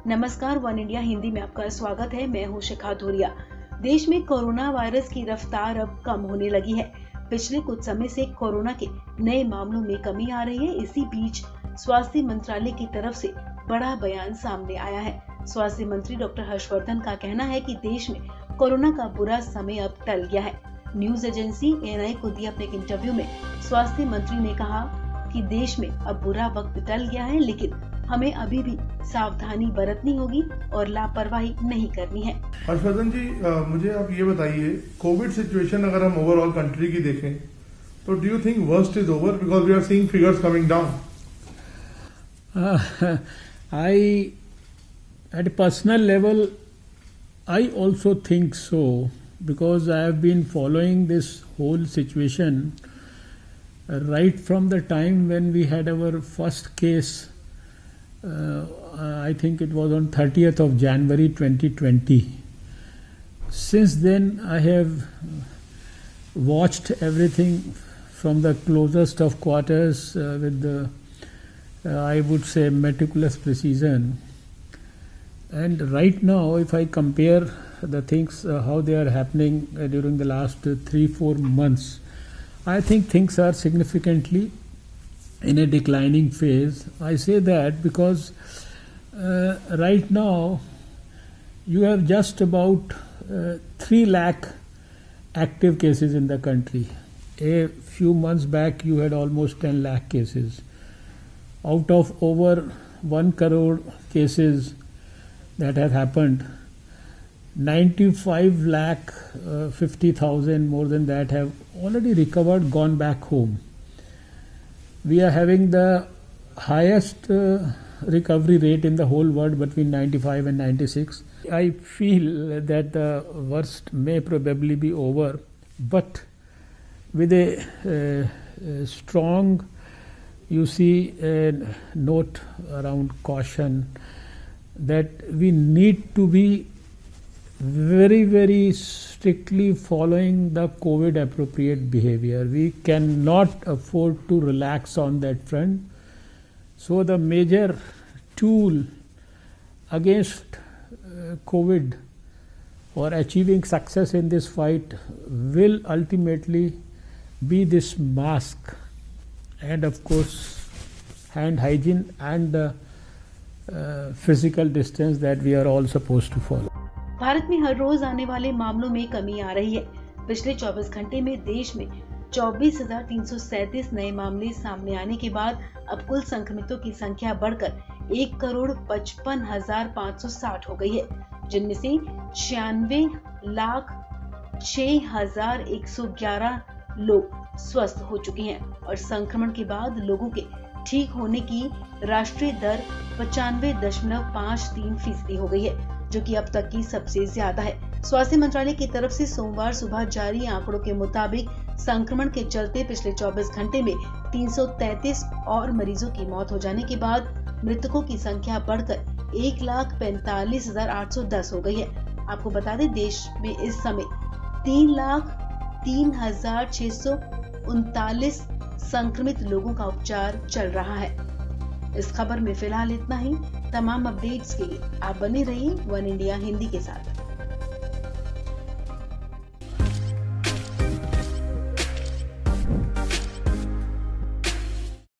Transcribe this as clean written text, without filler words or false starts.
नमस्कार, one India Hindi में आपका स्वागत है। मैं हूं शिखा धोरिया। देश में कोरोना वायरस की रफ्तार अब कम होने लगी है। पिछले कुछ समय से कोरोना के नए मामलों में कमी आ रही है। इसी बीच स्वास्थ्य मंत्रालय की तरफ से बड़ा बयान सामने आया है। स्वास्थ्य मंत्री डॉक्टर हर्षवर्धन का कहना है कि देश में कोरोना का बुरा समय अब टल गया है। न्यूज एजेंसी ANI को दिए अपने एक इंटरव्यू में स्वास्थ्य मंत्री ने कहा कि देश में अब बुरा वक्त टल गया है, लेकिन हमें अभी भी सावधानी बरतनी होगी और लापरवाही नहीं करनी है। हर्षवर्धन जी, मुझे आप ये बताइए, कोविड सिचुएशन अगर हम ओवरऑल कंट्री की देखें तो do you think worst is over because we are seeing figures coming down? I, at a personal level, I also think so, because I have been following this whole situation right from the time when we had our first case. I think it was on 30th of January 2020. Since then, I have watched everything from the closest of quarters with the, I would say, meticulous precision. And right now, if I compare the things, how they are happening during the last 3-4 months, I think things are significantly in a declining phase. I say that because right now you have just about 3 lakh active cases in the country. A few months back you had almost 10 lakh cases. Out of over 1 crore cases that have happened, 95 lakh 50,000, more than that, have already recovered, gone back home. We are having the highest recovery rate in the whole world, between 95 and 96. I feel that the worst may probably be over, but with a strong, you see, a note around caution that we need to be very, very strictly following the COVID appropriate behavior. We cannot afford to relax on that front. So the major tool against COVID or achieving success in this fight will ultimately be this mask and of course hand hygiene and physical distance that we are all supposed to follow. Bharat में हर रोज आने वाले मामलों में कमी आ रही है। पिछले 24 घंटे में देश में 24,337 नए मामले सामने आने के बाद अब कुल संक्रमितों की संख्या बढ़कर 1,55,560 हो गई है, जिनमें से 96,06,111 लोग स्वस्थ हो चुके हैं और संक्रमण के बाद लोगों के ठीक होने की राष्ट्रीय दर 95.53% हो गई है, जो कि अब तक की सबसे ज्यादा है। स्वास्थ्य मंत्रालय की तरफ से सोमवार सुबह जारी आंकड़ों के मुताबिक संक्रमण के चलते पिछले 24 घंटे में 333 और मरीजों की मौत हो जाने के बाद मृतकों की संख्या बढ़कर 1,45,810 हो गई है। आपको बता दें, देश में इस समय 3,03,639 संक्रमित लोगों का उपचार चल रहा है। इस खबर में फिलहाल इतना ही। तमाम अपडेट्स के लिए आप बने रहिए वन इंडिया हिंदी के साथ।